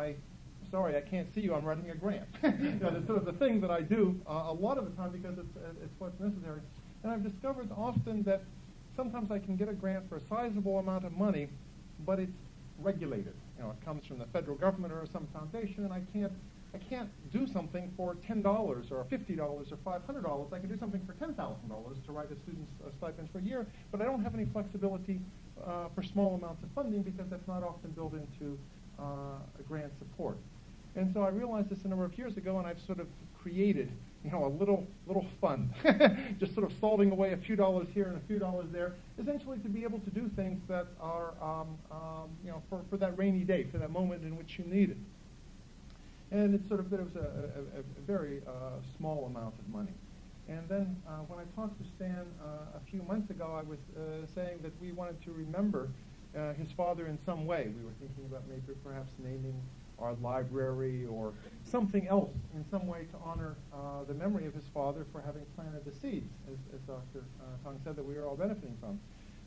sorry, I can't see you, I'm writing a grant. It's sort of the thing that I do a lot of the time because it's what's necessary. And I've discovered often that sometimes I can get a grant for a sizable amount of money, but it's regulated. It comes from the federal government or some foundation, and I can't do something for $10 or $50 or $500. I can do something for $10,000 to write a student's stipend for a year, but I don't have any flexibility for small amounts of funding because that's not often built into a grant support. And so I realized this a number of years ago, and I've sort of created, a little fund, just sort of salting away a few dollars here and a few dollars there, essentially to be able to do things that are, for that rainy day, for that moment in which you need it. And it was a very small amount of money. And then when I talked to Stan a few months ago, I was saying that we wanted to remember his father in some way. We were thinking about maybe perhaps naming our library or something else in some way to honor the memory of his father for having planted the seeds, as Dr. Tong said, that we are all benefiting from.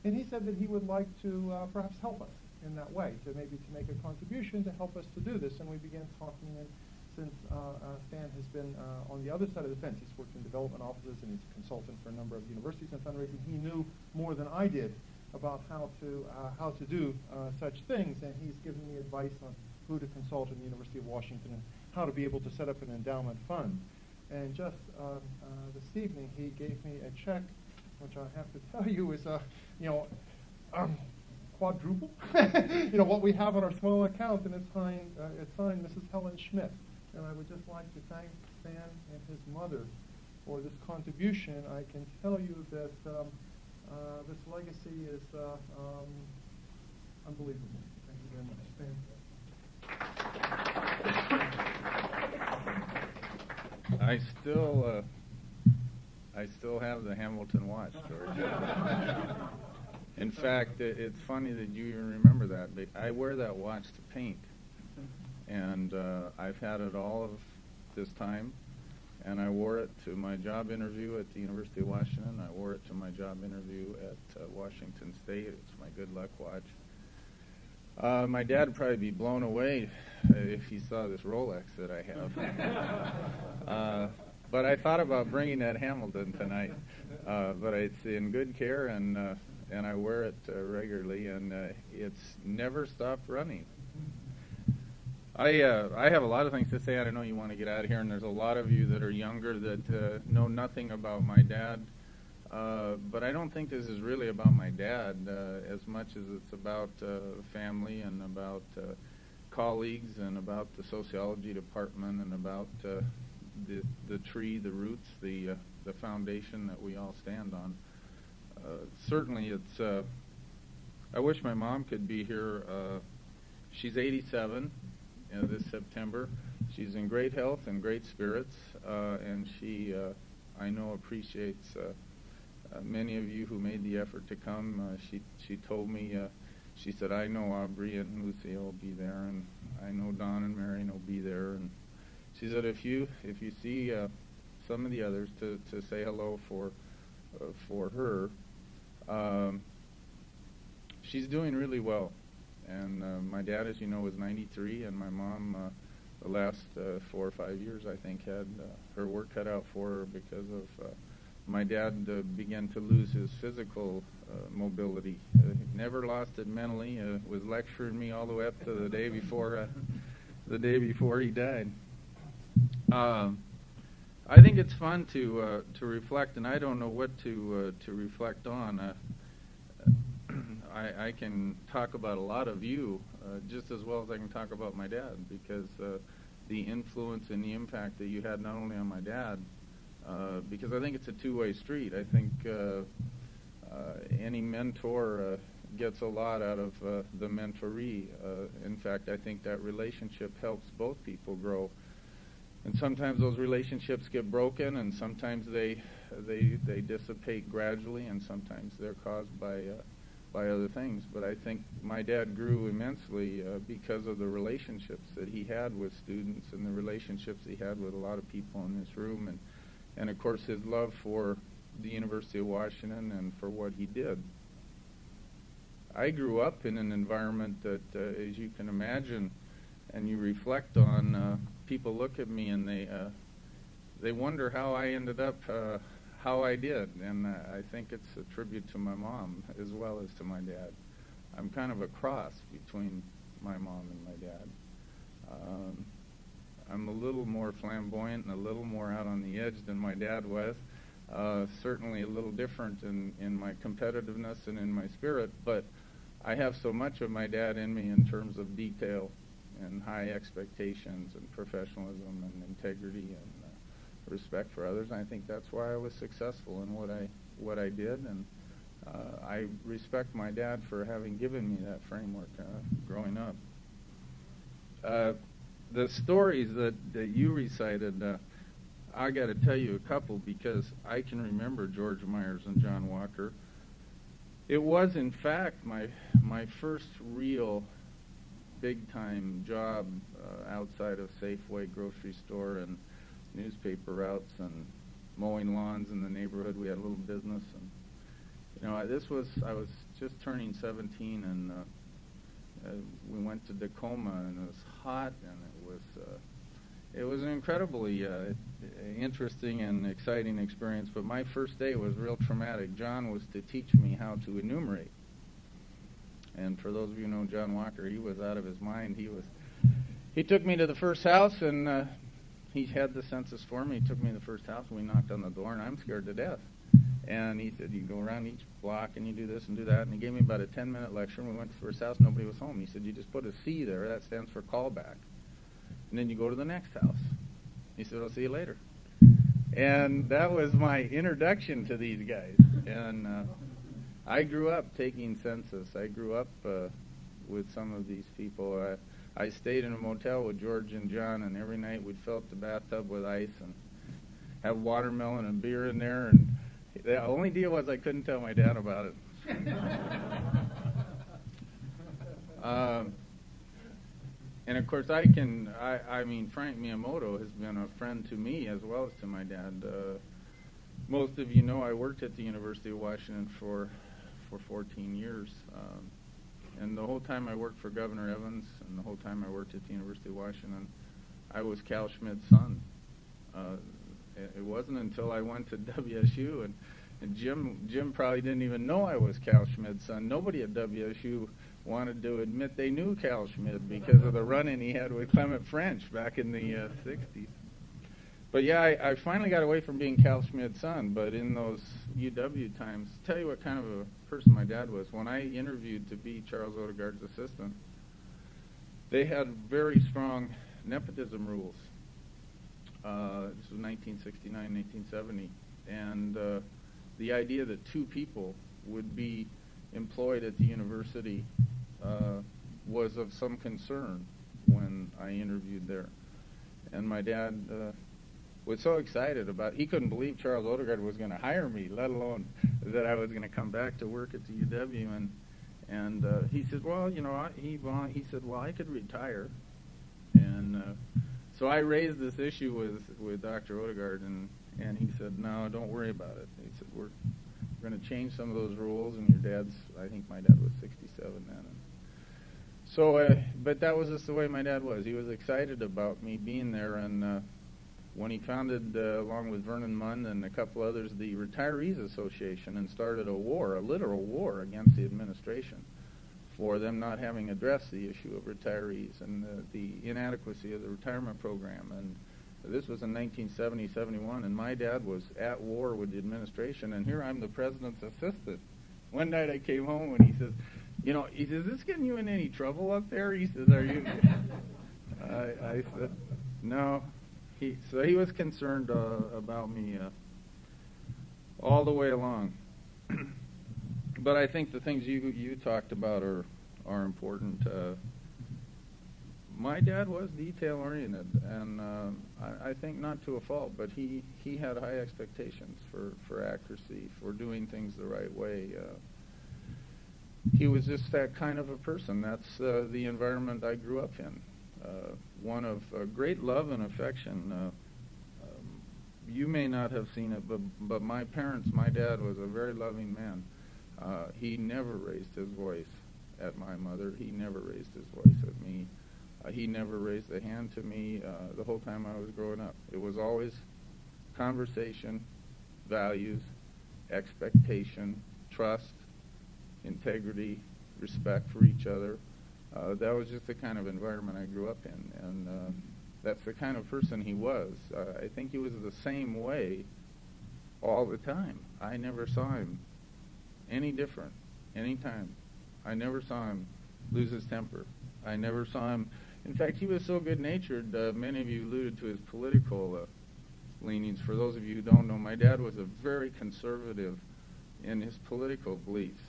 And he said that he would like to perhaps help us in that way, to make a contribution to help us to do this. And we began talking, and since Stan has been on the other side of the fence, he's worked in development offices and he's a consultant for a number of universities and fundraising, he knew more than I did about how to do such things, and he's given me advice on who to consult in the University of Washington and how to be able to set up an endowment fund. And just this evening, he gave me a check, which I have to tell you is, quadruple, what we have on our small account, and it's signed Mrs. Helen Schmid. And I would just like to thank Stan and his mother for this contribution. I can tell you that this legacy is unbelievable. Thank you very much, Stan. I still have the Hamilton watch, George. In fact, it's funny that you even remember that. But I wear that watch to paint, and I've had it all of this time, and I wore it to my job interview at the University of Washington. I wore it to my job interview at Washington State. It's my good luck watch. My dad would probably be blown away if he saw this Rolex that I have. But I thought about bringing that Hamilton tonight. But it's in good care, and I wear it regularly, and it's never stopped running. I have a lot of things to say. I know you want to get out of here, and there's a lot of you that are younger that know nothing about my dad. But I don't think this is really about my dad as much as it's about family and about colleagues and about the sociology department and about the tree, the roots, the foundation that we all stand on. Certainly, it's. I wish my mom could be here. She's 87 this September. She's in great health and great spirits, and she, I know, appreciates many of you who made the effort to come. She told me, she said, I know Aubrey and Lucia will be there, and I know Don and Marion will be there, and she said if you see some of the others to say hello for her. She's doing really well, and my dad, as you know, was 93, and my mom, the last 4 or 5 years, I think, had her work cut out for her because of my dad began to lose his physical mobility. He never lost it mentally. Was lecturing me all the way up to the day before he died. I think it's fun to reflect, and I don't know what to reflect on. I can talk about a lot of you just as well as I can talk about my dad, because the influence and the impact that you had not only on my dad, because I think it's a two-way street. I think any mentor gets a lot out of the mentoree. In fact, I think that relationship helps both people grow. And sometimes those relationships get broken, and sometimes they dissipate gradually, and sometimes they're caused by other things. But I think my dad grew immensely because of the relationships that he had with students and the relationships he had with a lot of people in this room, and of course his love for the University of Washington and for what he did. I grew up in an environment that, as you can imagine, and you reflect on, people look at me and they wonder how I ended up how I did, and I think it's a tribute to my mom as well as to my dad. I'm kind of a cross between my mom and my dad. I'm a little more flamboyant and a little more out on the edge than my dad was. Certainly a little different in my competitiveness and in my spirit, but I have so much of my dad in me in terms of detail and high expectations and professionalism and integrity and respect for others. And I think that's why I was successful in what I did, and I respect my dad for having given me that framework growing up. The stories that you recited, I got to tell you a couple, because I can remember George Myers and John Walker. It was, in fact, my first real big-time job outside of Safeway, grocery store, and newspaper routes, and mowing lawns in the neighborhood. We had a little business, and I was just turning 17, and we went to Tacoma, and it was hot, and it was an incredibly interesting and exciting experience. But my first day was real traumatic. John was to teach me how to enumerate. And for those of you who know John Walker, he was out of his mind. He took me to the first house, and he had the census for me. He took me to the first house, and we knocked on the door, and I'm scared to death. And he said, you go around each block, and you do this and do that. And he gave me about a 10-minute lecture, and we went to the first house. Nobody was home. He said, you just put a C there. That stands for callback. And then you go to the next house. He said, I'll see you later. And that was my introduction to these guys. And I grew up taking census. I grew up with some of these people. I stayed in a motel with George and John, and every night we'd fill up the bathtub with ice and have watermelon and beer in there. And the only deal was I couldn't tell my dad about it. And of course, Frank Miyamoto has been a friend to me as well as to my dad. Most of you know I worked at the University of Washington for 14 years. And the whole time I worked for Governor Evans, and the whole time I worked at the University of Washington, I was Cal Schmid's son. It wasn't until I went to WSU, and Jim probably didn't even know I was Cal Schmid's son. Nobody at WSU wanted to admit they knew Cal Schmid because of the run-in he had with Clement French back in the 60s. But yeah, I finally got away from being Cal Schmid's son, but in those UW times, tell you what kind of a person my dad was. When I interviewed to be Charles Odegaard's assistant, they had very strong nepotism rules. This was 1969, 1970, and the idea that two people would be employed at the university was of some concern when I interviewed there. And my dad was so excited he couldn't believe Charles Odegaard was going to hire me, let alone that I was going to come back to work at the UW. And he said, well, he said, well, I could retire. And so I raised this issue with Dr. Odegaard, and he said, no, don't worry about it. He said, we're going to change some of those rules, and I think my dad was 67 then. So, but that was just the way my dad was. He was excited about me being there, and when he founded, along with Vernon Munn and a couple others, the Retirees Association, and started a literal war against the administration for them not having addressed the issue of retirees and the inadequacy of the retirement program. And this was in 1970-71, and my dad was at war with the administration, and here I'm the president's assistant. One night I came home, and he says, is this getting you in any trouble up there? He says, are you? I said, no. So he was concerned about me all the way along. But I think the things you talked about are important. My dad was detail-oriented, and I think not to a fault, but he had high expectations for accuracy, for doing things the right way. He was just that kind of a person. That's the environment I grew up in. One of great love and affection. You may not have seen it, but my dad was a very loving man. He never raised his voice at my mother. He never raised his voice at me. He never raised a hand to me the whole time I was growing up. It was always conversation, values, expectation, trust, integrity, respect for each other. That was just the kind of environment I grew up in, and that's the kind of person he was. I think he was the same way all the time. I never saw him any different, any time. I never saw him lose his temper. I never saw him. In fact, he was so good-natured. Many of you alluded to his political leanings. For those of you who don't know, my dad was a very conservative in his political beliefs,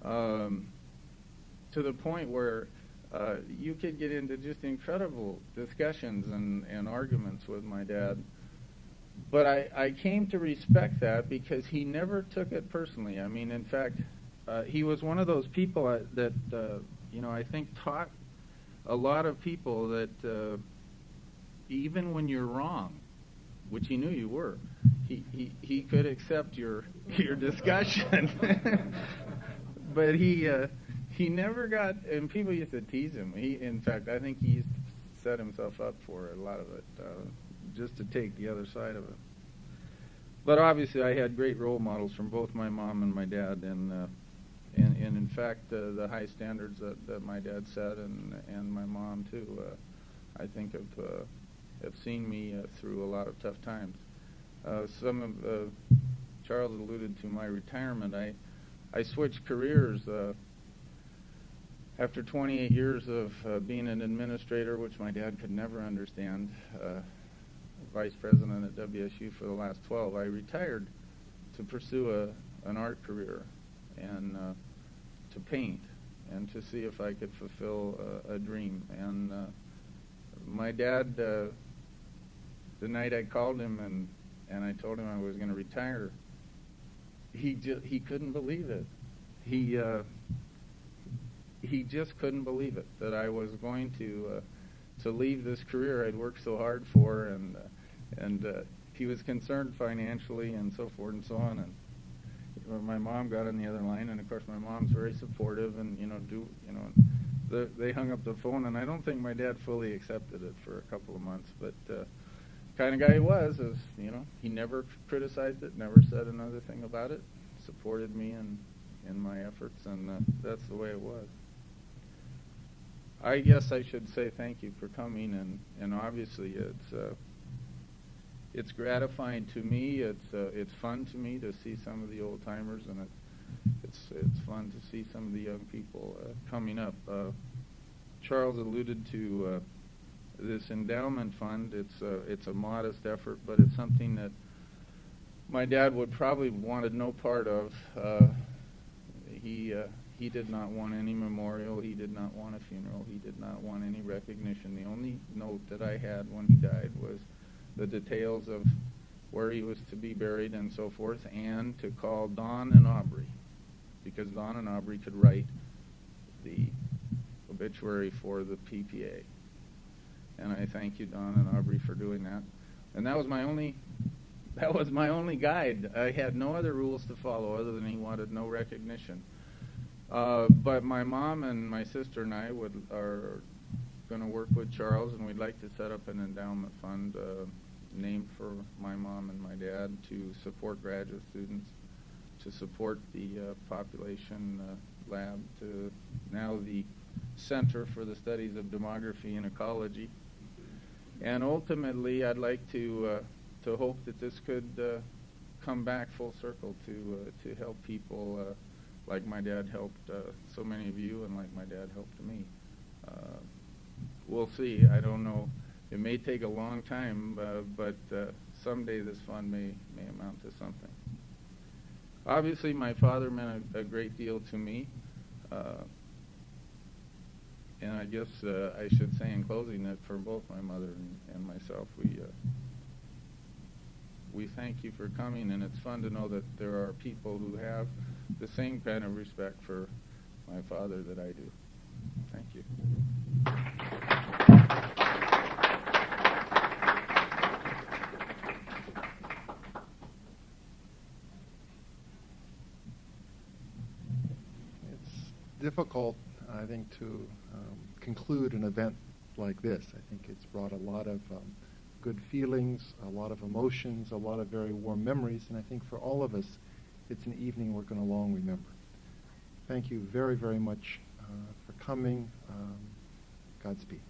to the point where you could get into just incredible discussions and arguments with my dad. But I came to respect that because he never took it personally. I mean, in fact, he was one of those people that I think taught a lot of people that even when you're wrong, which he knew you were, he could accept your discussion. But he never got, and people used to tease him. In fact, I think he used to set himself up for a lot of it, just to take the other side of it. But obviously, I had great role models from both my mom and my dad, and in fact, the high standards that my dad set and my mom too, I think have seen me through a lot of tough times. Charles alluded to my retirement. I switched careers after 28 years of being an administrator, which my dad could never understand. Vice president at WSU for the last 12. I retired to pursue an art career and to paint and to see if I could fulfill a dream. And my dad, the night I called him and I told him I was going to retire, he couldn't believe it. He just couldn't believe it that I was going to leave this career I'd worked so hard for, and he was concerned financially and so forth and so on. And my mom got on the other line, and of course my mom's very supportive, and they hung up the phone, and I don't think my dad fully accepted it for a couple of months, but kind of guy he was, is he never criticized it, never said another thing about it, supported me in my efforts, and that's the way it was. I guess I should say thank you for coming, and obviously it's gratifying to me. It's fun to me to see some of the old timers, and it's fun to see some of the young people coming up. Charles alluded to this endowment fund. It's a modest effort, but it's something that my dad would probably wanted no part of. He did not want any memorial. He did not want a funeral. He did not want any recognition. The only note that I had when he died was the details of where he was to be buried and so forth, and to call Don and Aubrey, because Don and Aubrey could write the obituary for the PPA. And I thank you, Don and Aubrey, for doing that. And that was my only guide. I had no other rules to follow other than he wanted no recognition. But my mom and my sister and I are going to work with Charles, and we'd like to set up an endowment fund named for my mom and my dad to support graduate students, to support the population lab, to now the Center for the Studies of Demography and Ecology. And ultimately, I'd like to hope that this could come back full circle to help people like my dad helped so many of you, and like my dad helped me. We'll see. I don't know. It may take a long time, but someday this fund may amount to something. Obviously, my father meant a great deal to me. And I guess I should say in closing that for both my mother and myself, we thank you for coming, and it's fun to know that there are people who have the same kind of respect for my father that I do. Thank you. It's difficult, I think, to conclude an event like this. I think it's brought a lot of good feelings, a lot of emotions, a lot of very warm memories, and I think for all of us, it's an evening we're going to long remember. Thank you very, very much for coming. Godspeed.